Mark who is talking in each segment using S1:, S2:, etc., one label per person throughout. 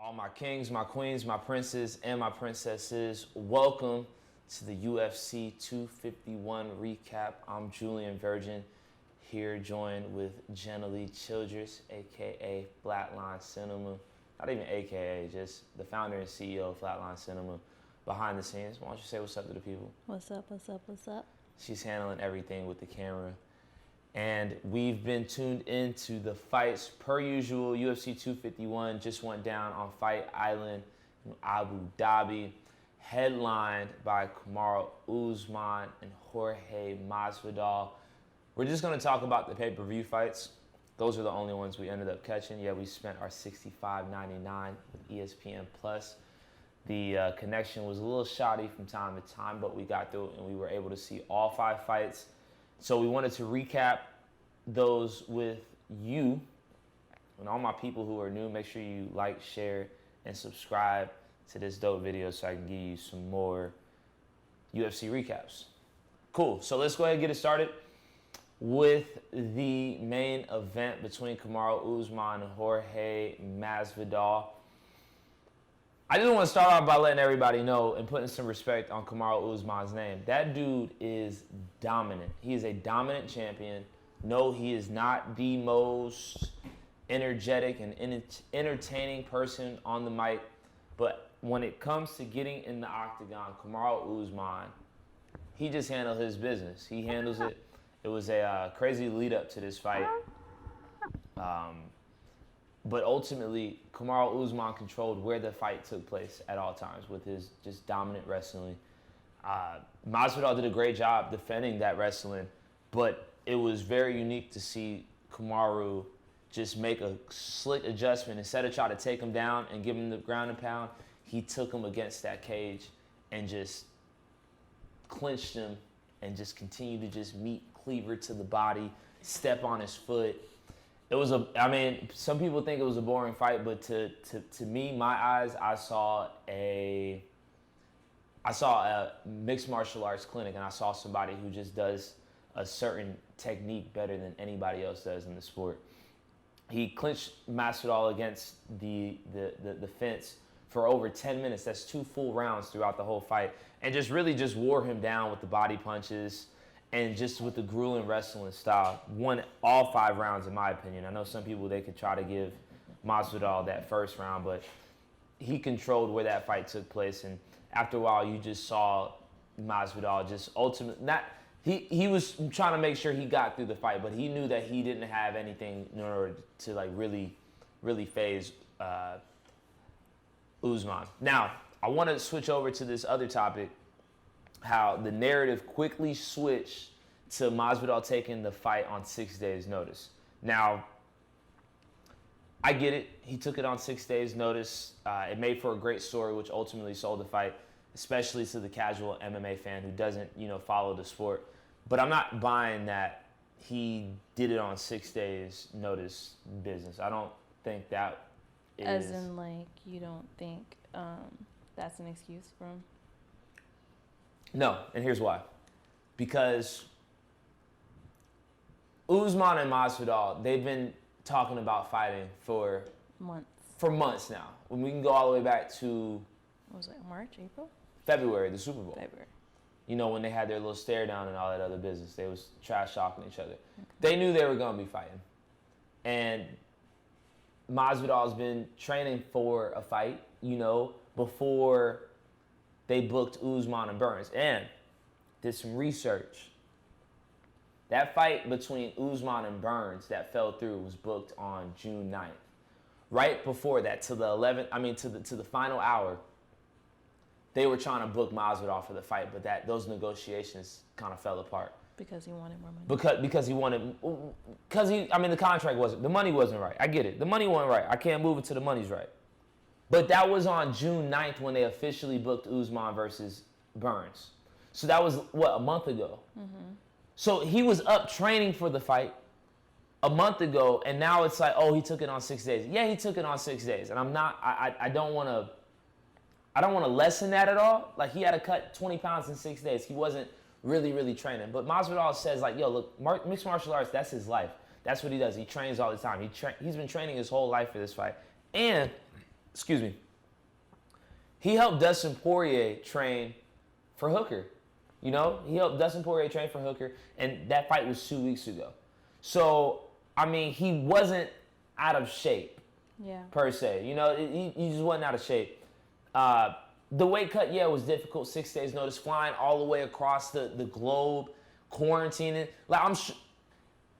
S1: All my kings, my queens, my princes, and my princesses, welcome to the UFC 251 recap. I'm Julian Virgin, here joined with Jenna Lee Childress, aka Flatline Cinema. Not even aka, just the founder and CEO of Flatline Cinema behind the scenes. Why don't you say what's up to the people?
S2: What's up, what's up, what's up?
S1: She's handling everything with the camera. And we've been tuned into the fights per usual. UFC 251 just went down on Fight Island in Abu Dhabi, headlined by Kamaru Usman and Jorge Masvidal. We're just going to talk about the pay-per-view fights. Those are the only ones we ended up catching. Yeah, we spent our $65.99 with ESPN Plus. The connection was a little shoddy from time to time, but we got through it and we were able to see all 5 fights. So we wanted to recap those with you and all my people who are new. Make sure you like, share, and subscribe to this dope video so I can give you some more UFC recaps. Cool. So let's go ahead and get it started with the main event between Kamaru Usman and Jorge Masvidal. I just want to start off by letting everybody know and putting some respect on Kamaru Usman's name. That dude is dominant. He is a dominant champion. No, he is not the most energetic and entertaining person on the mic. But when it comes to getting in the octagon, Kamaru Usman, he just handled his business. He handles it. It was a crazy lead up to this fight. But ultimately, Kamaru Usman controlled where the fight took place at all times with his just dominant wrestling. Masvidal did a great job defending that wrestling, but it was very unique to see Kamaru just make a slick adjustment. Instead of trying to take him down and give him the ground and pound, he took him against that cage and just clinched him and just continued to just meet cleaver to the body, step on his foot. It was some people think it was a boring fight, but to me, my eyes, I saw a mixed martial arts clinic, and I saw somebody who just does a certain technique better than anybody else does in the sport. He clinched Masvidal against the fence for over 10 minutes. That's 2 full rounds throughout the whole fight, and just really just wore him down with the body punches. And just with the grueling wrestling style, won all 5 rounds in my opinion. I know some people, they could try to give Masvidal that first round, but he controlled where that fight took place. And after a while, you just saw Masvidal just he was trying to make sure he got through the fight, but he knew that he didn't have anything in order to like really phase Usman. Now, I want to switch over to this other topic, how the narrative quickly switched to Masvidal taking the fight on 6 days' notice. Now, I get it. He took it on 6 days' notice. It made for a great story, which ultimately sold the fight, especially to the casual MMA fan who doesn't, follow the sport. But I'm not buying that he did it on 6 days' notice business. I don't think that is...
S2: As in, like, you don't think that's an excuse for him?
S1: No, and here's why. Because Usman and Masvidal, they've been talking about fighting for months now. When we can go all the way back to...
S2: What was it, March, April?
S1: February, the Super Bowl.
S2: February.
S1: When they had their little stare down and all that other business. They was trash talking each other. Okay. They knew they were going to be fighting. And Masvidal's been training for a fight, before they booked Usman and Burns, and did some research. That fight between Usman and Burns that fell through was booked on June 9th. Right before that, to the final hour, they were trying to book Masvidal for the fight, but those negotiations kind of fell apart.
S2: Because he wanted more money.
S1: The contract wasn't, the money wasn't right. I get it. The money wasn't right. I can't move it till the money's right. But that was on June 9th when they officially booked Usman versus Burns. So that was, a month ago? Mm-hmm. So he was up training for the fight a month ago, and now it's like, he took it on 6 days. Yeah, he took it on 6 days. And I don't want to lessen that at all. Like, he had to cut 20 pounds in 6 days. He wasn't really training. But Masvidal says, like, look, mixed martial arts, that's his life. That's what he does. He trains all the time. He's been training his whole life for this fight. And excuse me, he helped Dustin Poirier train for Hooker. You know, he helped Dustin Poirier train for Hooker, and that fight was 2 weeks ago. So, I mean, he wasn't out of shape, per se. You know, he just wasn't out of shape. The weight cut, was difficult. 6 days notice, flying all the way across the globe, quarantining. Like,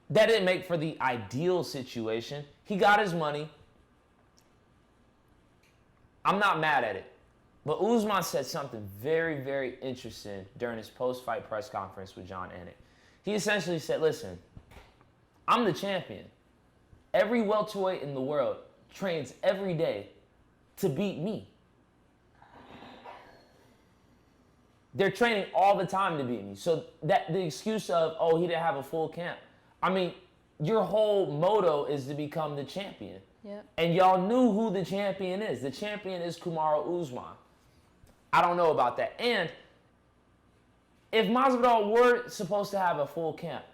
S1: that didn't make for the ideal situation. He got his money. I'm not mad at it. But Usman said something very, very interesting during his post-fight press conference with John Anik. He essentially said, listen, I'm the champion. Every welterweight in the world trains every day to beat me. They're training all the time to beat me. So that the excuse of, he didn't have a full camp. I mean, your whole motto is to become the champion.
S2: Yep.
S1: And y'all knew who the champion is. The champion is Kamaru Usman. I don't know about that. And if Masvidal were supposed to have a full camp,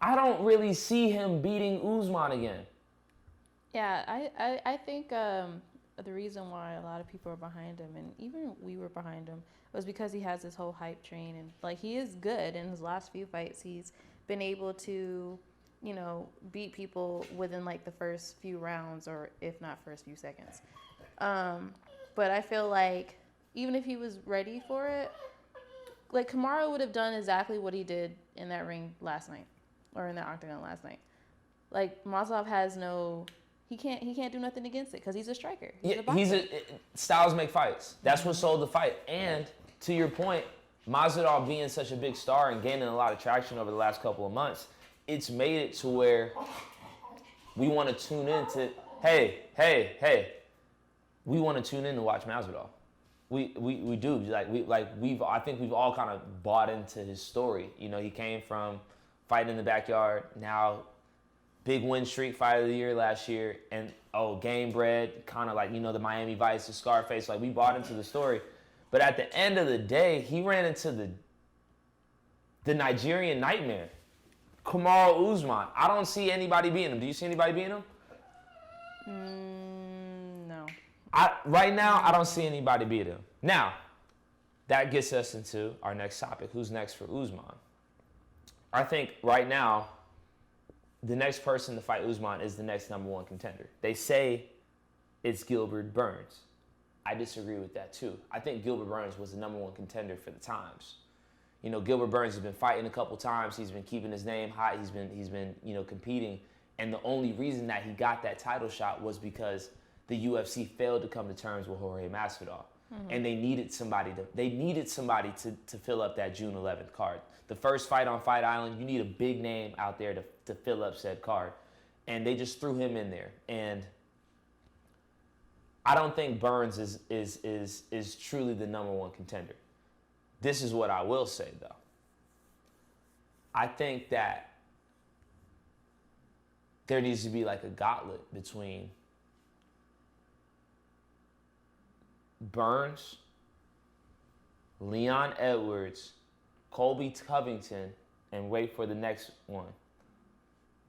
S1: I don't really see him beating Usman again.
S2: Yeah, I think the reason why a lot of people are behind him, and even we were behind him, was because he has this whole hype train. And, like, he is good. In his last few fights, he's been able to, beat people within, like, the first few rounds, or if not first few seconds. But I feel like even if he was ready for it, like, Kamaru would have done exactly what he did in that ring last night, or in that octagon last night. Like, Masvidal has he can't do nothing against it because he's a striker. He's a boxer.
S1: Styles make fights. That's what sold the fight. And to your point, Masvidal being such a big star and gaining a lot of traction over the last couple of months, it's made it to where we want to tune in to, hey, we want to tune in to watch Masvidal. We do. I think we've all kind of bought into his story. You know, he came from fighting in the backyard, now big win streak, fight of the year last year, and game bred, kind of like, the Miami Vice, the Scarface. Like, we bought into the story. But at the end of the day, he ran into the Nigerian nightmare, Kamaru Usman. I don't see anybody beating him. Do you see anybody beating him?
S2: No.
S1: Right now, I don't see anybody beat him. Now, that gets us into our next topic. Who's next for Usman? I think right now, the next person to fight Usman is the next number one contender. They say it's Gilbert Burns. I disagree with that too. I think Gilbert Burns was the number one contender for the times. Gilbert Burns has been fighting a couple times. He's been keeping his name hot. He's been competing. And the only reason that he got that title shot was because the UFC failed to come to terms with Jorge Masvidal. Mm-hmm. And they needed somebody to fill up that June 11th card. The first fight on Fight Island, you need a big name out there to fill up said card. And they just threw him in there. And I don't think Burns is truly the number one contender. This is what I will say, though. I think that there needs to be like a gauntlet between Burns, Leon Edwards, Colby Covington, and wait for the next one,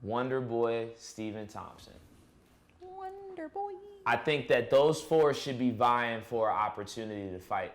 S1: Wonder Boy Stephen Thompson.
S2: Wonder Boy.
S1: I think that those four should be vying for an opportunity to fight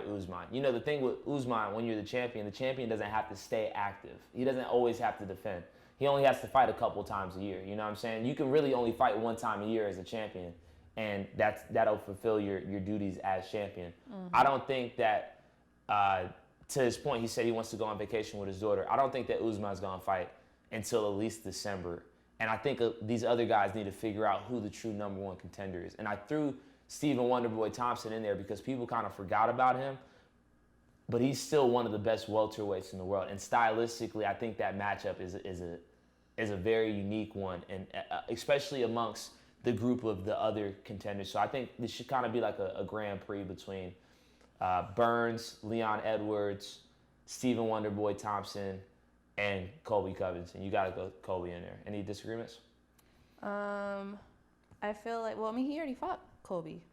S1: Usman. The thing with Usman, when you're the champion doesn't have to stay active. He doesn't always have to defend. He only has to fight a couple times a year. You know what I'm saying? You can really only fight one time a year as a champion, and that'll fulfill your duties as champion. Mm-hmm. I don't think that, to his point, he said he wants to go on vacation with his daughter. I don't think that Usman's going to fight until at least December. And I think these other guys need to figure out who the true number one contender is. And I threw Stephen Wonderboy Thompson in there because people kind of forgot about him. But he's still one of the best welterweights in the world. And stylistically, I think that matchup is a very unique one, and especially amongst the group of the other contenders. So I think this should kind of be like a Grand Prix between Burns, Leon Edwards, Stephen Wonderboy Thompson, and Colby Covington. You got to go Colby in there. Any disagreements?
S2: I feel like, he already fought Colby.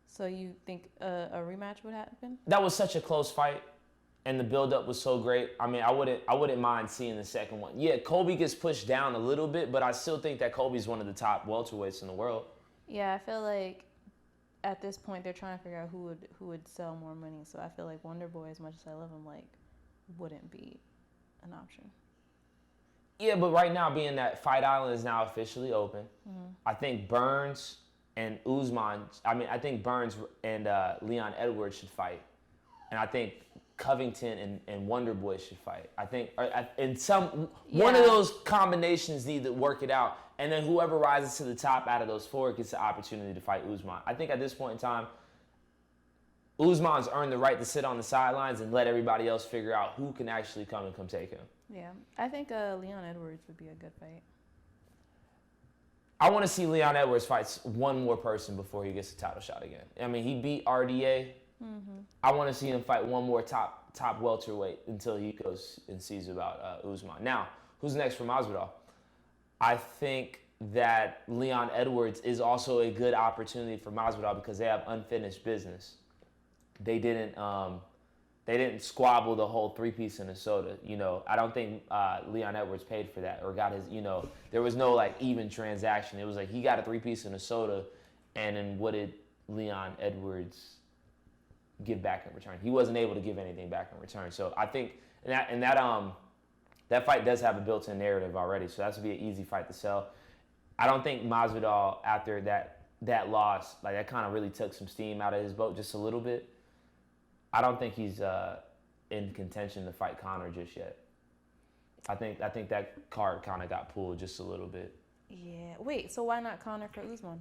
S2: So you think a rematch would happen?
S1: That was such a close fight, and the build-up was so great. I mean, I wouldn't mind seeing the second one. Yeah, Colby gets pushed down a little bit, but I still think that Colby's one of the top welterweights in the world.
S2: Yeah, I feel like at this point they're trying to figure out who would sell more money. So I feel like Wonder Boy, as much as I love him, like wouldn't be an option.
S1: Yeah, but right now, being that Fight Island is now officially open, I think Burns and Usman. I think Burns and Leon Edwards should fight, and I think Covington and Wonder Boy should fight. I think one of those combinations need to work it out, and then whoever rises to the top out of those four gets the opportunity to fight Usman. I think at this point in time, Usman's earned the right to sit on the sidelines and let everybody else figure out who can actually come take him.
S2: Yeah, I think Leon Edwards would be a good fight.
S1: I want to see Leon Edwards fight one more person before he gets a title shot again. I mean, he beat RDA. I want to see him fight one more top welterweight until he goes and sees about Usman. Now, who's next for Masvidal? I think that Leon Edwards is also a good opportunity for Masvidal because they have unfinished business. They didn't squabble the whole 3-piece in a soda. You know, I don't think Leon Edwards paid for that or got his, you know, there was no like even transaction. It was like he got a 3-piece in a soda, and then what did Leon Edwards give back in return? He wasn't able to give anything back in return. So I think that fight does have a built-in narrative already. So that's would be an easy fight to sell. I don't think Masvidal, after that loss, like that kind of really took some steam out of his boat just a little bit. I don't think he's in contention to fight Conor just yet. I think that card kind of got pulled just a little bit.
S2: Yeah. Wait. So why not Conor for Usman?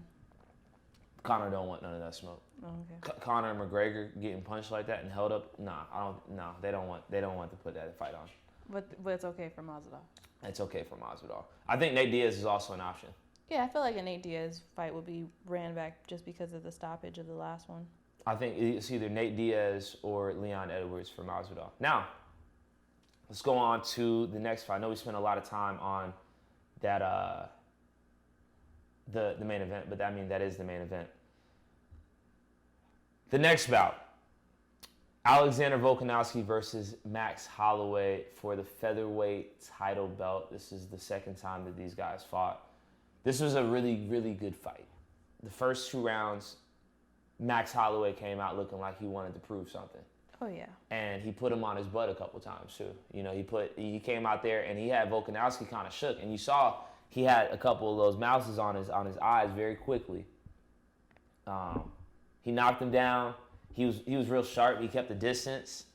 S1: Conor don't want none of that smoke.
S2: Oh, okay.
S1: Conor and McGregor getting punched like that and held up. They don't want to put that fight on.
S2: But it's okay for Masvidal.
S1: It's okay for Masvidal. I think Nate Diaz is also an option.
S2: Yeah, I feel like a Nate Diaz fight would be ran back just because of the stoppage of the last one.
S1: I think it's either Nate Diaz or Leon Edwards for Masvidal. Now, let's go on to the next fight. I know we spent a lot of time on that the main event, but that is the main event. The next bout, Alexander Volkanovski versus Max Holloway for the featherweight title belt. This is the second time that these guys fought. This was a really, really good fight. The first 2 rounds, Max Holloway came out looking like he wanted to prove something.
S2: Oh yeah.
S1: And he put him on his butt a couple times too. You know, he came out there and he had Volkanovski kind of shook, and you saw he had a couple of those mouses on his eyes very quickly. He knocked him down. He was real sharp. He kept the distance.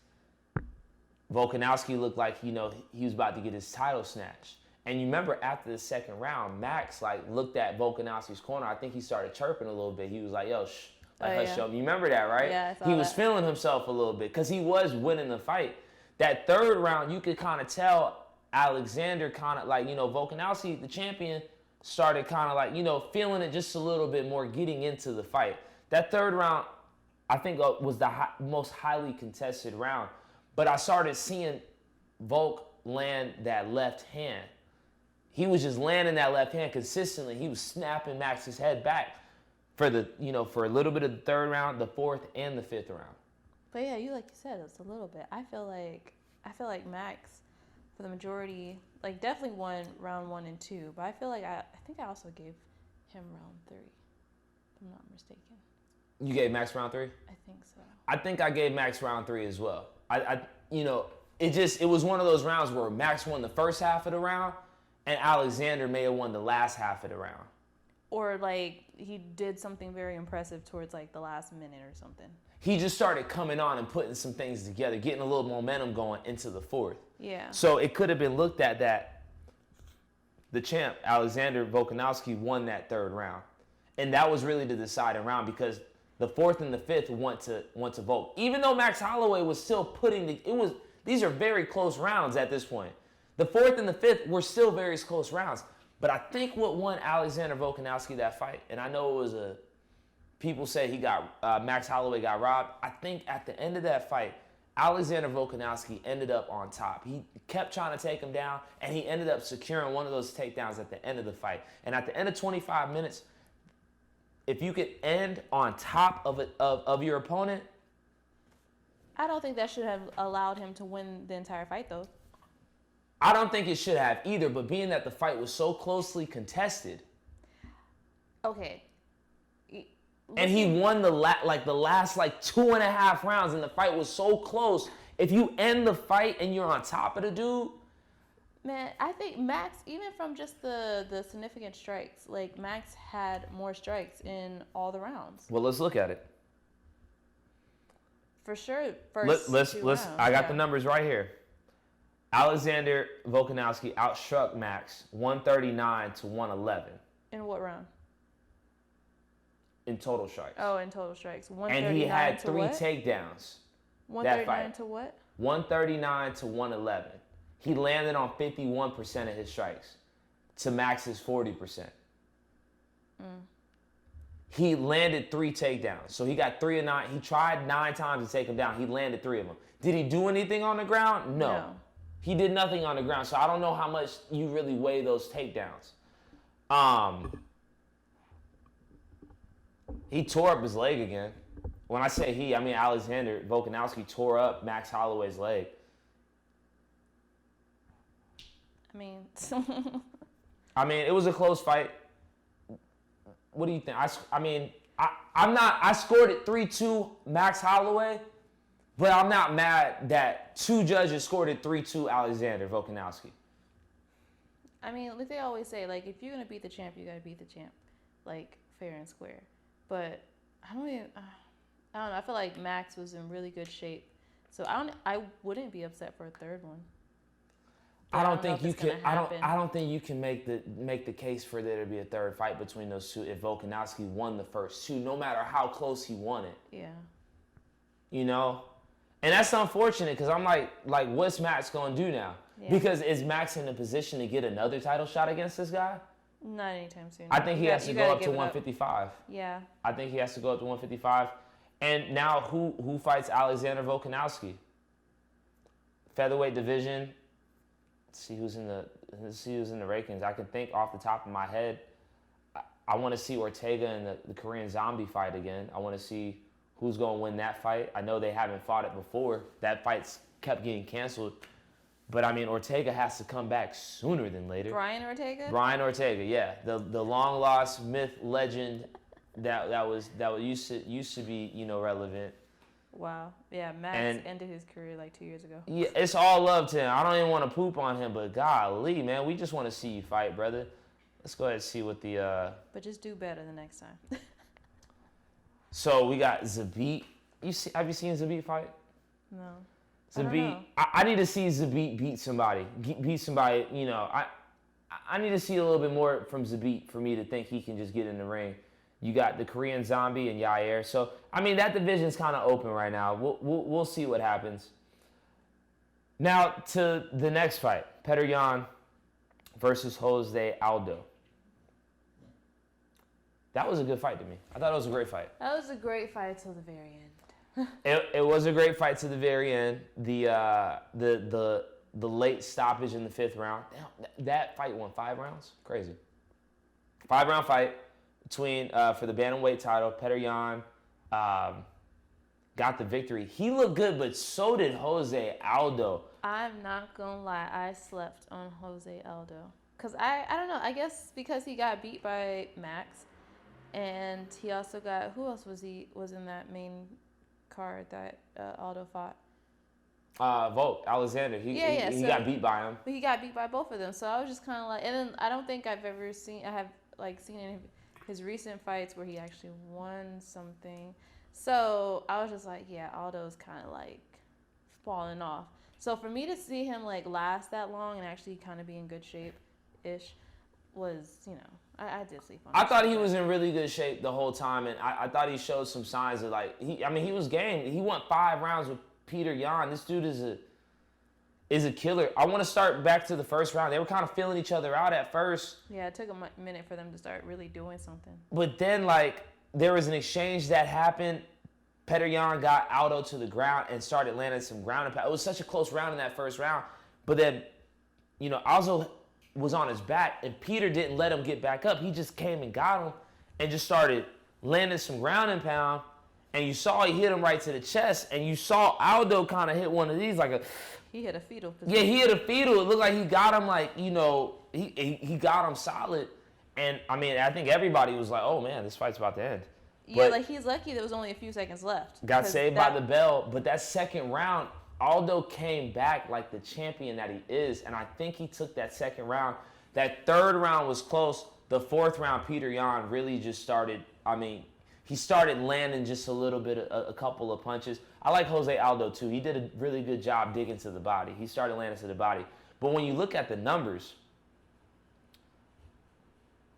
S1: Volkanovski looked like, you know, he was about to get his title snatched. And you remember after the second round, Max looked at Volkanovski's corner. I think he started chirping a little bit. He was like, "Yo, shh." Hush up. You remember that, right?
S2: Yeah, I saw
S1: he was feeling himself a little bit because he was winning the fight. That third round, you could kind of tell Alexander kind of like, you know, Volkanovski, the champion, started kind of like, you know, feeling it just a little bit more, getting into the fight. That third round, I think was the most highly contested round. But I started seeing Volk land that left hand. He was just landing that left hand consistently. He was snapping Max's head back for a little bit of the third round, the fourth, and the fifth round.
S2: But yeah, like you said, it's a little bit. I feel like Max, for the majority, like definitely won round 1 and 2. But I feel like I think I also gave him round 3, if I'm not mistaken.
S1: You gave Max round 3?
S2: I think so.
S1: I think I gave Max round 3 as well. It was one of those rounds where Max won the first half of the round, and Alexander may have won the last half of the round.
S2: Or like he did something very impressive towards like the last minute or something.
S1: He just started coming on and putting some things together, getting a little momentum going into the fourth.
S2: Yeah.
S1: So it could have been looked at that the champ, Alexander Volkanovski, won that third round. And that was really the deciding round because the fourth and the fifth went to Volk. Even though Max Holloway was still these are very close rounds at this point. The fourth and the fifth were still very close rounds. But I think what won Alexander Volkanovski that fight, and I know it was people say Max Holloway got robbed. I think at the end of that fight, Alexander Volkanovski ended up on top. He kept trying to take him down, and he ended up securing one of those takedowns at the end of the fight. And at the end of 25 minutes, if you could end on top of your opponent.
S2: I don't think that should have allowed him to win the entire fight, though.
S1: I don't think it should have either, but being that the fight was so closely contested.
S2: Okay.
S1: And he won the last 2.5 rounds, and the fight was so close. If you end the fight and you're on top of the dude,
S2: man, I think Max, even from just the significant strikes, like Max had more strikes in all the rounds.
S1: well, let's look at it.
S2: For sure, first
S1: Let's.
S2: two rounds,
S1: I got the numbers right here. Alexander Volkanovski outstruck Max 139 to 111
S2: In what round?
S1: in total strikes.
S2: Oh, in total strikes.
S1: And he had 3 takedowns.
S2: 139
S1: fight.
S2: to what?
S1: 139 to 111. He landed on 51% of his strikes to Max's 40%. He landed 3 takedowns. So he got 3 of 9. He tried 9 times to take him down. He landed 3 of them. Did he do anything on the ground? No. He did nothing on the ground. So I don't know how much you really weigh those takedowns. He tore up his leg again. When I say he, I mean Alexander Volkanovski tore up Max Holloway's leg.
S2: I mean,
S1: it was a close fight. What do you think? I scored it 3-2 Max Holloway, but I'm not mad that 2 judges scored it 3-2 Alexander Volkanovski.
S2: I mean, like they always say, like, if you're going to beat the champ, you got to beat the champ, like, fair and square. But I don't know. I feel like Max was in really good shape. So I wouldn't be upset for a third one.
S1: I don't think you can. I don't think you can make the case for there to be a third fight between those two if Volkanovski won the first 2, no matter how close he won it.
S2: Yeah.
S1: You know, and that's unfortunate because I'm like, what's Max gonna do now? Yeah. Because is Max in a position to get another title shot against this guy?
S2: Not anytime soon.
S1: I think he has to go up to 155.
S2: Yeah.
S1: I think he has to go up to 155. And now who fights Alexander Volkanovski? Featherweight division. Let's see who's in the rankings. I can think off the top of my head. I want to see Ortega in the Korean Zombie fight again. I want to see who's going to win that fight. I know they haven't fought it before. That fight's kept getting canceled. But I mean, Ortega has to come back sooner than later.
S2: Brian Ortega,
S1: yeah, the long lost myth legend that used to be relevant.
S2: Wow, yeah, Max ended his career like 2 years ago.
S1: Yeah, it's all love to him. I don't even want to poop on him, but golly, man, we just want to see you fight, brother. Let's go ahead and see what the.
S2: But just do better the next time.
S1: So we got Zabit. Have you seen Zabit fight?
S2: No.
S1: Zabit, I need to see Zabit beat somebody. I need to see a little bit more from Zabit for me to think he can just get in the ring. You got the Korean Zombie and Yair. So, I mean, that division's kind of open right now. We'll see what happens. Now to the next fight. Petr Yan versus Jose Aldo. That was a good fight to me. I thought it was a great fight.
S2: That was a great fight till the very end.
S1: It was a great fight to the very end. The late stoppage in the 5th round. Damn, that fight won 5 rounds. Crazy. 5-round fight between for the bantamweight title. Petr Yan got the victory. He looked good, but so did Jose Aldo.
S2: I'm not gonna lie, I slept on Jose Aldo. Cause I don't know. I guess because he got beat by Max, and he also got who else was in that main card that Aldo fought?
S1: Volk, Alexander. He got beat by him.
S2: But he got beat by both of them. So I was just kind of like, and then I don't think I've ever seen. I have seen any of his recent fights where he actually won something. So I was just like, yeah, Aldo's kind of like falling off. So for me to see him like last that long and actually kind of be in good shape-ish was, I did sleep on.
S1: I thought he was in really good shape the whole time, and I thought he showed some signs of he was game. He won 5 rounds with Petr Yan. This dude is a killer. I want to start back to the first round. They were kind of feeling each other out at first.
S2: Yeah, it took a minute for them to start really doing something.
S1: But then there was an exchange that happened. Petr Yan got Aldo to the ground and started landing some ground and pound. It was such a close round in that first round. But then, Aldo was on his back, and Peter didn't let him get back up. He just came and got him and just started landing some ground and pound. And you saw he hit him right to the chest, and you saw Aldo kind of hit one of these
S2: He hit a fetal position.
S1: Yeah, he hit a fetal. It looked like he got him he got him solid. And, I think everybody was like, oh, man, this fight's about to end.
S2: Yeah,
S1: But
S2: like he's lucky there was only a few seconds left.
S1: got
S2: 'Cause
S1: saved by the bell. But that second round, Aldo came back like the champion that he is, and I think he took that second round. That third round was close. The fourth round, Peter Yan really just started. I mean, he started landing just a little bit, a couple of punches. I like Jose Aldo too. He did a really good job digging to the body. He started landing to the body. But when you look at the numbers,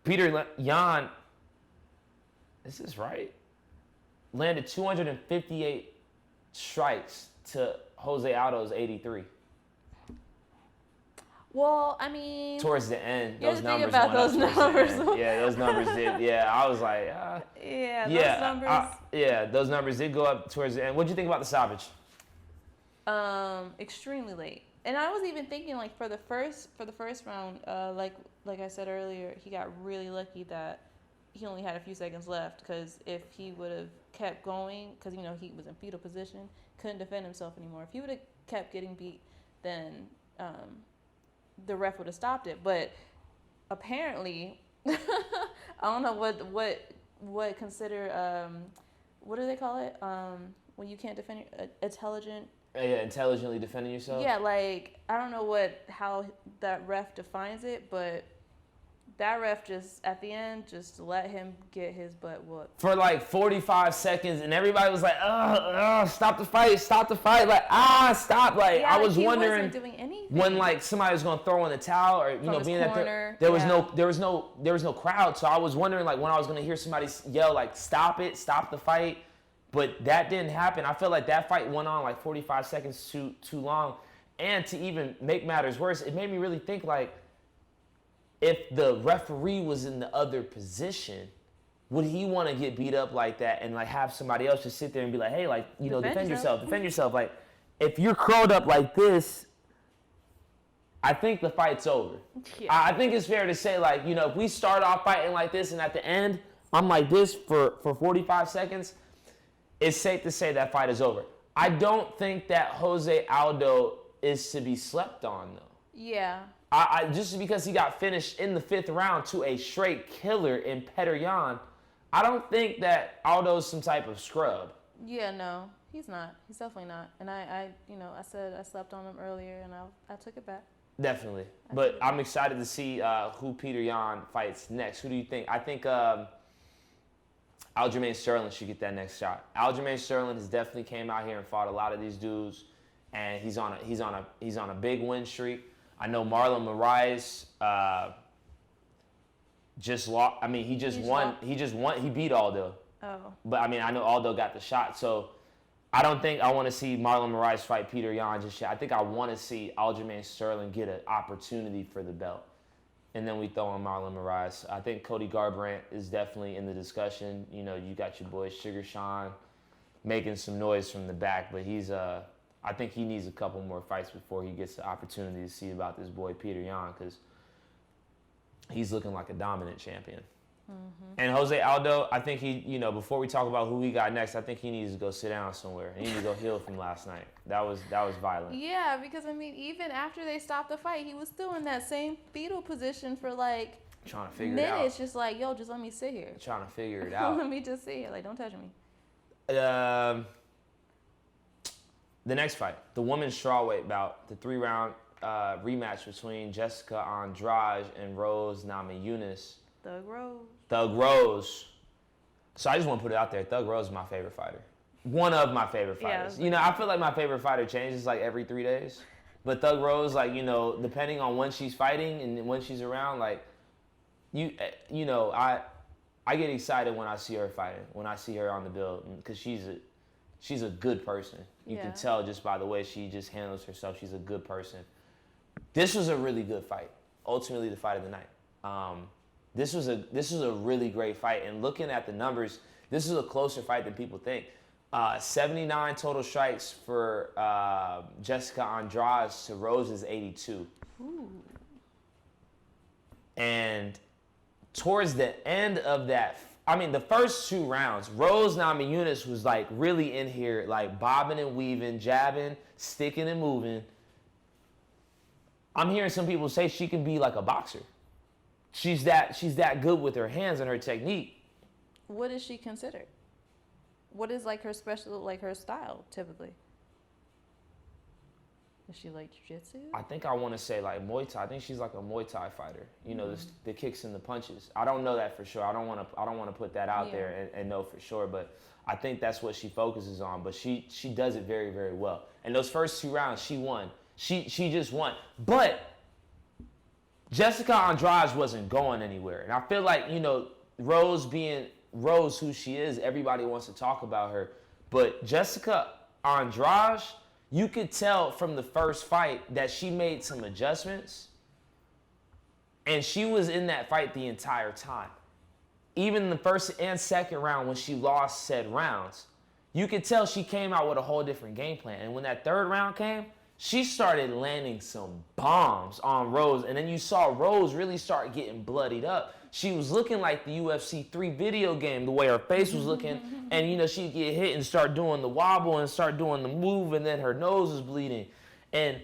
S1: Peter Yan, is this right? Landed 258 strikes to Jose Aldo's 83.
S2: Well, I mean,
S1: Towards the end,
S2: you have
S1: those
S2: to think
S1: numbers
S2: about
S1: went up
S2: those
S1: towards the
S2: numbers.
S1: end. Yeah, those numbers did. Yeah, I was like,
S2: yeah, those
S1: yeah,
S2: numbers.
S1: those numbers did go up towards the end. What do you think about the stoppage?
S2: Extremely late. And I was even thinking like for the first round, like I said earlier, he got really lucky that he only had a few seconds left, because if he would have kept going, because you know he was in fetal position, couldn't defend himself anymore. If he would have kept getting beat, then the ref would have stopped it. But apparently, I don't know what consider what do they call it when you can't defend your intelligent.
S1: Yeah, intelligently defending yourself.
S2: Yeah, like I don't know how that ref defines it, but that ref just at the end just let him get his butt whooped
S1: For like 45 seconds, and everybody was like, stop the fight, like, stop. Like,
S2: Yeah,
S1: I was
S2: he
S1: wondering
S2: wasn't doing anything.
S1: when like somebody was gonna throw in the towel, or
S2: From his
S1: being that
S2: corner,
S1: there was
S2: yeah.
S1: there was no crowd, so I was wondering like when I was gonna hear somebody yell like, stop the fight, but that didn't happen. I feel like that fight went on like 45 seconds too long, and to even make matters worse, it made me really think like, if the referee was in the other position, would he want to get beat up like that and like have somebody else just sit there and be like, hey, like, defend yourself. Like, if you're curled up like this, I think the fight's over.
S2: Yeah.
S1: I think it's fair to say, like, if we start off fighting like this and at the end I'm like this for 45 seconds, it's safe to say that fight is over. I don't think that Jose Aldo is to be slept on, though.
S2: Yeah.
S1: I just because he got finished in the fifth round to a straight killer in Petr Yan, I don't think that Aldo's some type of scrub.
S2: Yeah, no, he's not. He's definitely not. And I said I slept on him earlier, and I took it back.
S1: Definitely. But I'm excited to see who Petr Yan fights next. Who do you think? I think Aljamain Sterling should get that next shot. Aljamain Sterling has definitely came out here and fought a lot of these dudes, and he's on a big win streak. I know Marlon Moraes just lost. I mean, he just won. He beat Aldo.
S2: Oh.
S1: But I mean, I know Aldo got the shot, so I don't think I want to see Marlon Moraes fight Petr Yan just yet. I think I want to see Aljamain Sterling get an opportunity for the belt, and then we throw on Marlon Moraes. I think Cody Garbrandt is definitely in the discussion. You got your boy Sugar Sean making some noise from the back, but he's I think he needs a couple more fights before he gets the opportunity to see about this boy Petr Yan, because he's looking like a dominant champion. Mm-hmm. And Jose Aldo, I think he, before we talk about who we got next, I think he needs to go sit down somewhere. He needs to go heal from last night. That was violent.
S2: Yeah, because I mean, even after they stopped the fight, he was still in that same fetal position for like
S1: trying to figure
S2: minutes,
S1: it out.
S2: just like, yo, just let me sit here.
S1: Trying to figure it out.
S2: Let me just sit here. Like, don't touch me.
S1: The next fight, the women's strawweight bout, the 3-round rematch between Jessica Andrade and Rose Namajunas. Thug Rose. So I just want to put it out there. Thug Rose is my favorite fighter. One of my favorite fighters.
S2: Yeah,
S1: I feel like my favorite fighter changes like every 3 days. But Thug Rose, like, depending on when she's fighting and when she's around, like, I get excited when I see her fighting, when I see her on the bill, because she's a good person. You can tell just by the way she just handles herself. She's a good person. This was a really good fight. Ultimately, the fight of the night. This was a really great fight. And looking at the numbers, this is a closer fight than people think. 79 total strikes for Jessica Andrade to Rose's 82.
S2: Ooh.
S1: And towards the end of that, the first 2 rounds, Rose Namajunas was like really in here, like bobbing and weaving, jabbing, sticking and moving. I'm hearing some people say she can be like a boxer. She's that good with her hands and her technique.
S2: What is she considered? what is like her special, like her style typically? Is she like jiu-jitsu?
S1: I think I want to say like Muay Thai. I think she's like a Muay Thai fighter. You know, the kicks and the punches. I don't know that for sure. I don't want to put that out there and know for sure. But I think that's what she focuses on. But she does it very, very well. And those first 2 rounds, she won. She just won. But Jessica Andrade wasn't going anywhere. And I feel like, you know, Rose being Rose, who she is, everybody wants to talk about her. But Jessica Andrade, you could tell from the first fight that she made some adjustments, and she was in that fight the entire time. Even the first and second round when she lost said rounds, you could tell she came out with a whole different game plan. And when that third round came, she started landing some bombs on Rose, and then you saw Rose really start getting bloodied up. She was looking like the UFC 3 video game, the way her face was looking. And, you know, she'd get hit and start doing the wobble and start doing the move, and then her nose was bleeding. And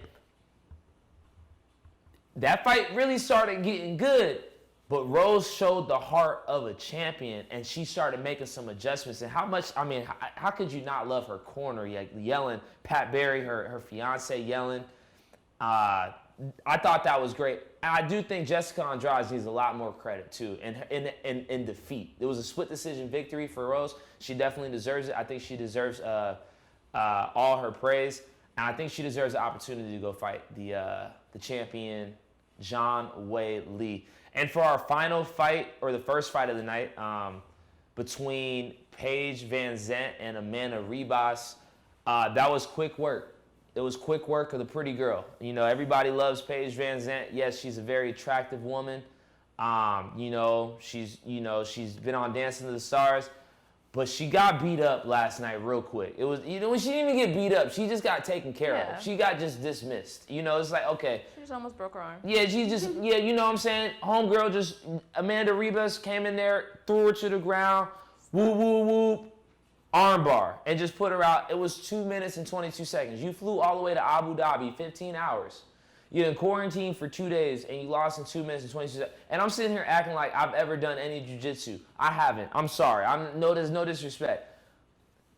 S1: that fight really started getting good. But Rose showed the heart of a champion, and she started making some adjustments. And how could you not love her corner, yelling, Pat Barry, her fiance, yelling. I thought that was great. And I do think Jessica Andrade needs a lot more credit, too, in defeat. It was a split decision victory for Rose. She definitely deserves it. I think she deserves all her praise. And I think she deserves the opportunity to go fight the champion, Zhang Weili. And for our final fight, or the first fight of the night, between Paige VanZant and Amanda Ribas, that was quick work. It was quick work of the pretty girl. You know, everybody loves Paige VanZant. Yes, she's a very attractive woman. She's been on Dancing to the Stars, but she got beat up last night real quick. It was, when she didn't even get beat up, she just got taken care of. She got just dismissed. You know, it's like, okay.
S2: She just almost broke her arm.
S1: Yeah, you know what I'm saying? Homegirl Amanda Ribas came in there, threw her to the ground, whoop, whoop, whoop, armbar, and just put her out. It was 2 minutes and 22 seconds. You flew all the way to Abu Dhabi, 15 hours. You're in quarantine for 2 days, and you lost in 2 minutes and 22 seconds. And I'm sitting here acting like I've ever done any jiu-jitsu. I haven't. I'm sorry. There's no disrespect.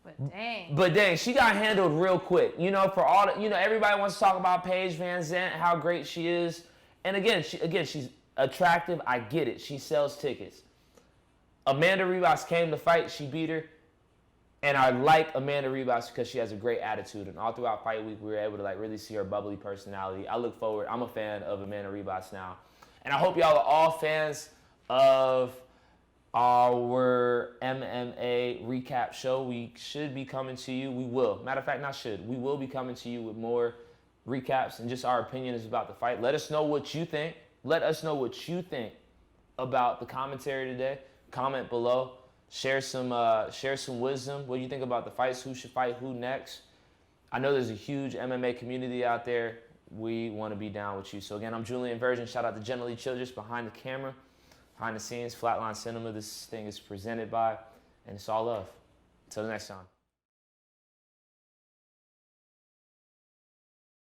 S1: But dang, she got handled real quick. You know, for all everybody wants to talk about Paige VanZant, how great she is. And again, she's attractive. I get it. She sells tickets. Amanda Ribas came to fight. She beat her. And I like Amanda Ribas because she has a great attitude. And all throughout fight week, we were able to really see her bubbly personality. I look forward. I'm a fan of Amanda Ribas now. And I hope y'all are all fans of our MMA recap show. We should be coming to you. We will. Matter of fact, not should. We will be coming to you with more recaps and just our opinions about the fight. Let us know what you think. Let us know what you think about the commentary today. Comment below. Share some wisdom. What do you think about the fights? Who should fight who next? I know there's a huge MMA community out there. We want to be down with you. So again, I'm Julian Virgin. Shout out to Jenna Lee Childress behind the camera, behind the scenes, Flatline Cinema. This thing is presented by, and it's all love. Until the next time.